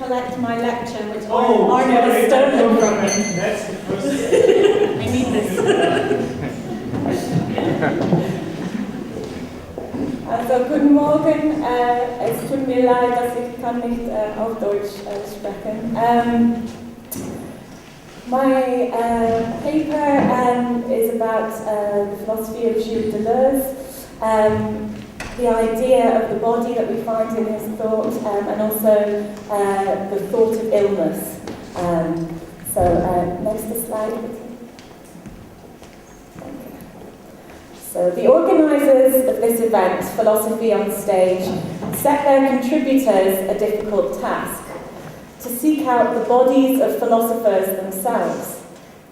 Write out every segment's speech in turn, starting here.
collect my lecture, which Arno has stolen from me. That's the first thing. I need this. Also, guten Morgen. Es tut mir leid, dass ich kann nicht auf Deutsch sprechen. My paper is about the philosophy of Gilles Deleuze, the idea of the body that we find in his thought, and also the thought of illness. Next slide. So the organisers of this event, Philosophy on Stage, set their contributors a difficult task: to seek out the bodies of philosophers themselves,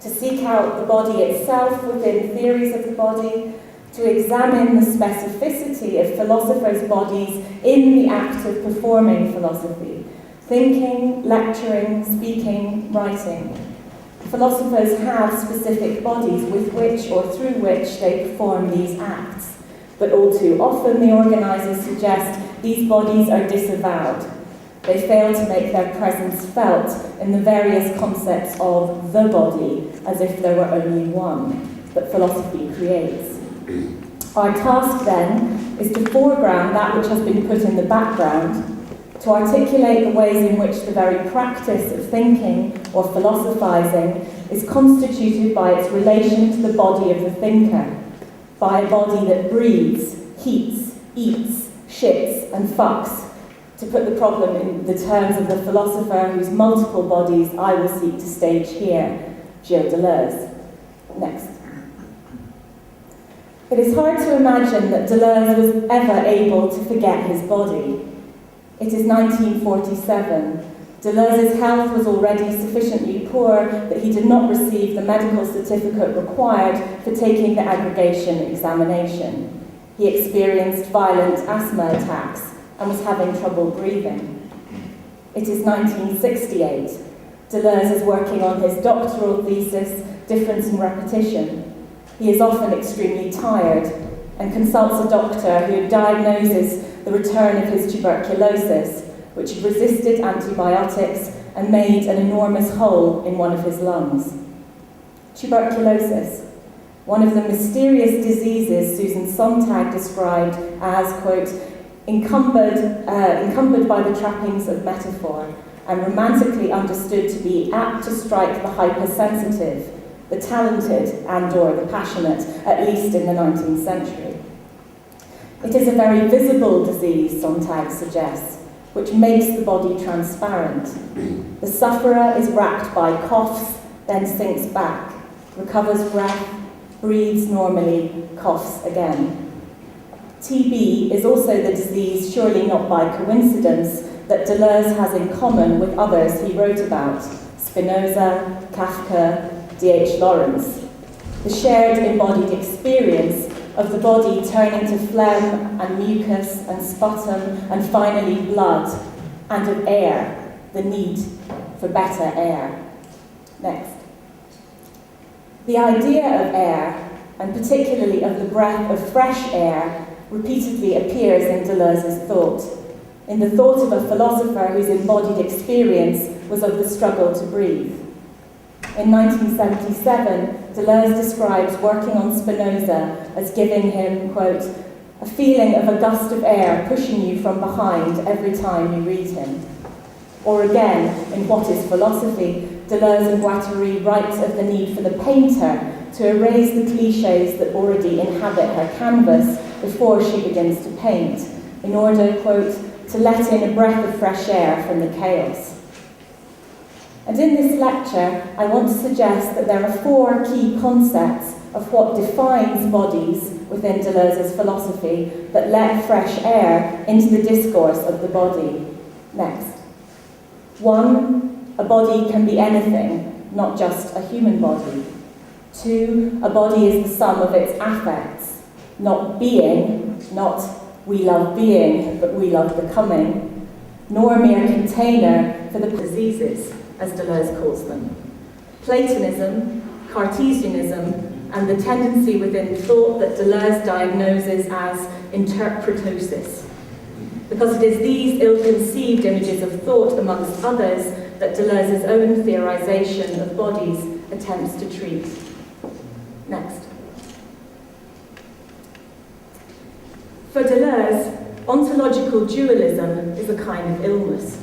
to seek out the body itself within theories of the body, to examine the specificity of philosophers' bodies in the act of performing philosophy, thinking, lecturing, speaking, writing. Philosophers have specific bodies with which or through which they perform these acts, but all too often the organisers suggest these bodies are disavowed. They fail to make their presence felt in the various concepts of the body, as if there were only one, that philosophy creates. Our task then is to foreground that which has been put in the background, to articulate the ways in which the very practice of thinking or philosophizing is constituted by its relation to the body of the thinker, by a body that breathes, heats, eats, shits and fucks, to put the problem in the terms of the philosopher whose multiple bodies I will seek to stage here, Gilles Deleuze. Next. It is hard to imagine that Deleuze was ever able to forget his body. It is 1947. Deleuze's health was already sufficiently poor that he did not receive the medical certificate required for taking the aggregation examination. He experienced violent asthma attacks and was having trouble breathing. It is 1968. Deleuze is working on his doctoral thesis, Difference in Repetition. He is often extremely tired and consults a doctor who diagnoses the return of his tuberculosis, which had resisted antibiotics and made an enormous hole in one of his lungs. Tuberculosis, one of the mysterious diseases Susan Sontag described as, quote, encumbered by the trappings of metaphor and romantically understood to be apt to strike the hypersensitive, the talented and/or the passionate, at least in the 19th century. It is a very visible disease, Sontag suggests, which makes the body transparent. The sufferer is racked by coughs, then sinks back, recovers breath, breathes normally, coughs again. TB is also the disease, surely not by coincidence, that Deleuze has in common with others he wrote about, Spinoza, Kafka, D.H. Lawrence. The shared embodied experience of the body turning to phlegm and mucus and sputum and finally blood, and of air, the need for better air. Next. The idea of air, and particularly of the breath of fresh air, repeatedly appears in Deleuze's thought, in the thought of a philosopher whose embodied experience was of the struggle to breathe. In 1977, Deleuze describes working on Spinoza as giving him, quote, a feeling of a gust of air pushing you from behind every time you read him. Or again, in What is Philosophy, Deleuze and Guattari writes of the need for the painter to erase the cliches that already inhabit her canvas before she begins to paint, in order, quote, to let in a breath of fresh air from the chaos. And in this lecture, I want to suggest that there are four key concepts of what defines bodies within Deleuze's philosophy that let fresh air into the discourse of the body. Next. 1, a body can be anything, not just a human body. 2, a body is the sum of its affects, not being, not we love being, but we love becoming, nor a mere container for the diseases, as Deleuze calls them. Platonism, Cartesianism, and the tendency within thought that Deleuze diagnoses as interpretosis. because it is these ill-conceived images of thought, amongst others, that Deleuze's own theorization of bodies attempts to treat. Next. For Deleuze, ontological dualism is a kind of illness.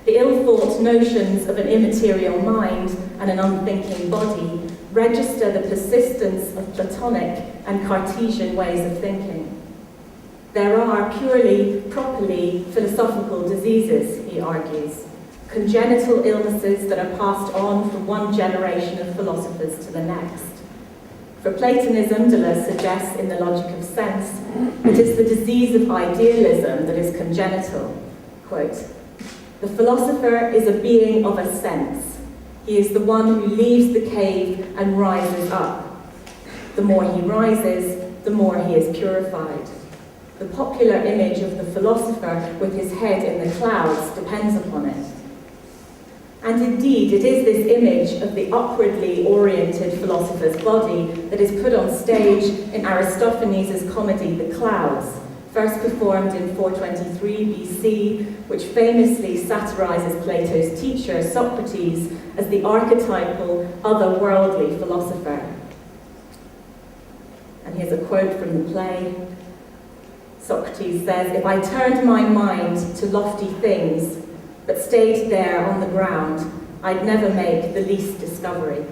The ill-thought notions of an immaterial mind and an unthinking body register the persistence of Platonic and Cartesian ways of thinking. There are purely, properly philosophical diseases, he argues, congenital illnesses that are passed on from one generation of philosophers to the next. For Platonism, Deleuze suggests in The Logic of Sense, it is the disease of idealism that is congenital. Quote, "The philosopher is a being of a sense. He is the one who leaves the cave and rises up. The more he rises, the more he is purified. The popular image of the philosopher with his head in the clouds depends upon it." And indeed, it is this image of the upwardly oriented philosopher's body that is put on stage in Aristophanes' comedy The Clouds, first performed in 423 BC, which famously satirizes Plato's teacher, Socrates, as the archetypal, otherworldly philosopher. And here's a quote from the play. Socrates says, "If I turned my mind to lofty things, but stayed there on the ground, I'd never make the least discovery."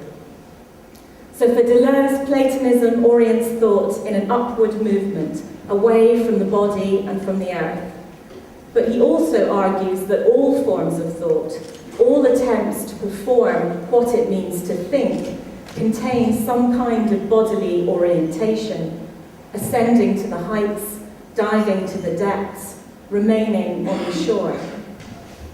So for Deleuze, Platonism orients thought in an upward movement, away from the body and from the earth. But he also argues that all forms of thought, all attempts to perform what it means to think, contain some kind of bodily orientation, ascending to the heights, diving to the depths, remaining on the shore.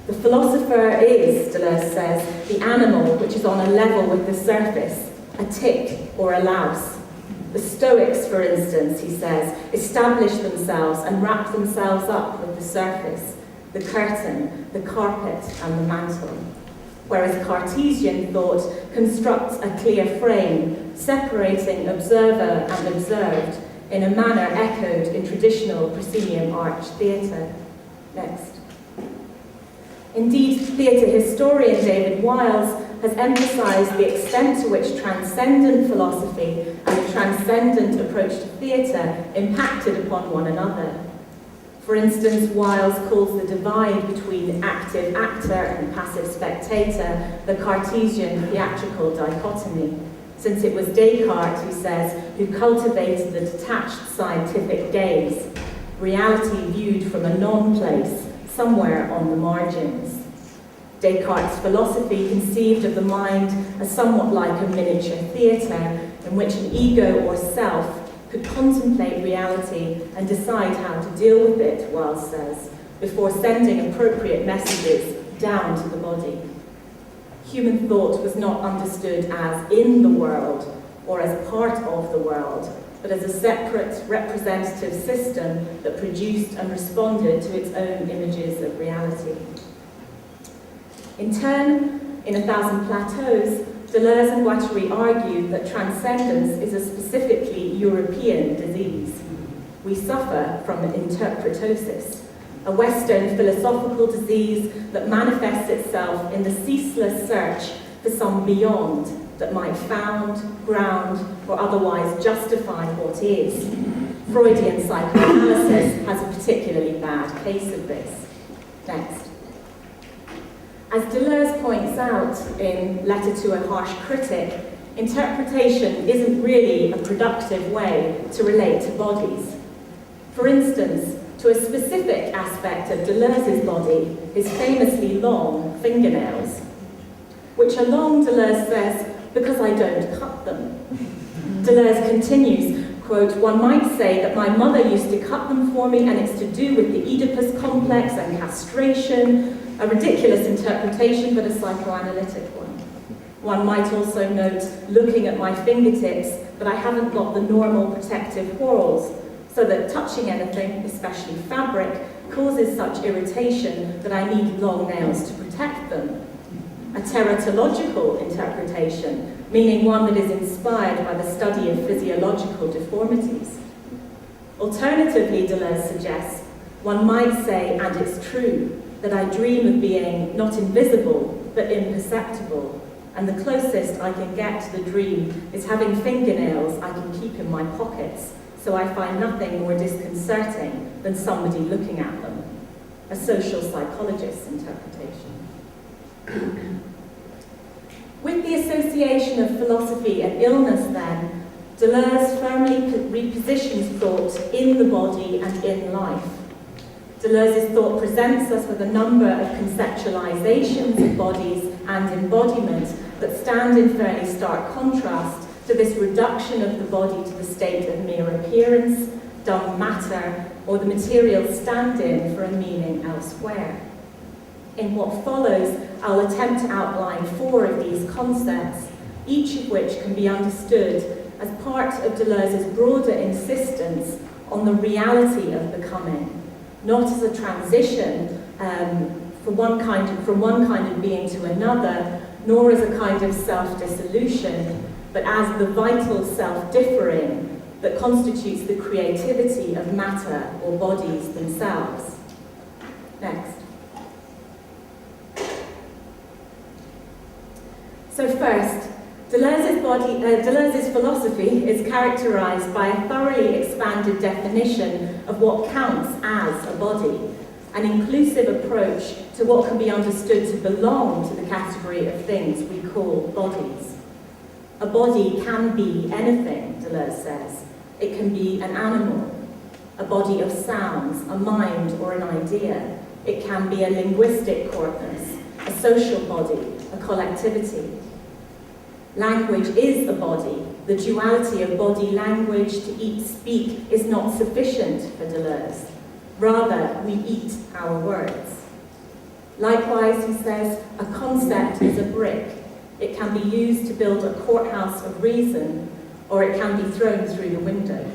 The philosopher is, Deleuze says, the animal which is on a level with the surface, a tick or a louse. The Stoics, for instance, he says, establish themselves and wrap themselves up with the surface, the curtain, the carpet, and the mantle. Whereas Cartesian thought constructs a clear frame, separating observer and observed, in a manner echoed in traditional proscenium arch theatre. Next. Indeed, theatre historian David Wiles has emphasised the extent to which transcendent philosophy and the transcendent approach to theatre impacted upon one another. For instance, Wiles calls the divide between active actor and passive spectator the Cartesian theatrical dichotomy, since it was Descartes, he says, who cultivated the detached scientific gaze, reality viewed from a non-place, somewhere on the margins. Descartes' philosophy conceived of the mind as somewhat like a miniature theatre in which an ego or self could contemplate reality and decide how to deal with it, Wiles says, before sending appropriate messages down to the body. Human thought was not understood as in the world or as part of the world, but as a separate representative system that produced and responded to its own images of reality. In turn, in 1,000 Plateaus, Deleuze and Guattari argued that transcendence is a specifically European disease. We suffer from interpretosis, a Western philosophical disease that manifests itself in the ceaseless search for some beyond that might found, ground, or otherwise justify what is. Freudian psychoanalysis has a particularly bad case of this. Next. As Deleuze points out in Letter to a Harsh Critic, interpretation isn't really a productive way to relate to bodies. For instance, to a specific aspect of Deleuze's body, his famously long fingernails, which are long, Deleuze says, because I don't cut them. Deleuze continues, quote, "One might say that my mother used to cut them for me and it's to do with the Oedipus complex and castration, a ridiculous interpretation but a psychoanalytic one. One might also note, looking at my fingertips, that I haven't got the normal protective whorls, so that touching anything, especially fabric, causes such irritation that I need long nails to protect them. A teratological interpretation, meaning one that is inspired by the study of physiological deformities. Alternatively, Deleuze suggests, One might say, and it's true, that I dream of being not invisible, but imperceptible, and the closest I can get to the dream is having fingernails I can keep in my pockets, so I find nothing more disconcerting than somebody looking at them. A social psychologist's interpretation. With the association of philosophy and illness, then, Deleuze firmly repositions thought in the body and in life. Deleuze's thought presents us with a number of conceptualizations of bodies and embodiment that stand in fairly stark contrast to this reduction of the body to the state of mere appearance, dumb matter, or the material stand-in for a meaning elsewhere. In what follows, I'll attempt to outline 4 of these concepts, each of which can be understood as part of Deleuze's broader insistence on the reality of becoming, not as a transition from one kind of being to another, nor as a kind of self-dissolution, but as the vital self-differing that constitutes the creativity of matter or bodies themselves. Next. So first, Deleuze's philosophy is characterized by a thoroughly expanded definition of what counts as a body, an inclusive approach to what can be understood to belong to the category of things we call bodies. A body can be anything, Deleuze says. It can be an animal, a body of sounds, a mind or an idea. It can be a linguistic corpus, a social body, a collectivity. Language is a body. The duality of body-language to eat, speak is not sufficient for Deleuze. Rather, we eat our words. Likewise, he says, a concept is a brick. It can be used to build a courthouse of reason, or it can be thrown through the window.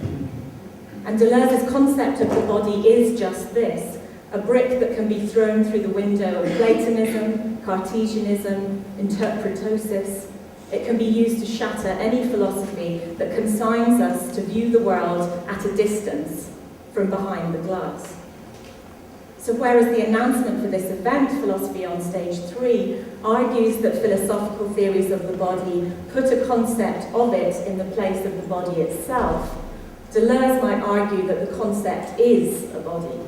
And Deleuze's concept of the body is just this, a brick that can be thrown through the window of Platonism, Cartesianism, interpretosis. It can be used to shatter any philosophy that consigns us to view the world at a distance from behind the glass. So whereas the announcement for this event, Philosophy on Stage 3, argues that philosophical theories of the body put a concept of it in the place of the body itself, Deleuze might argue that the concept is a body.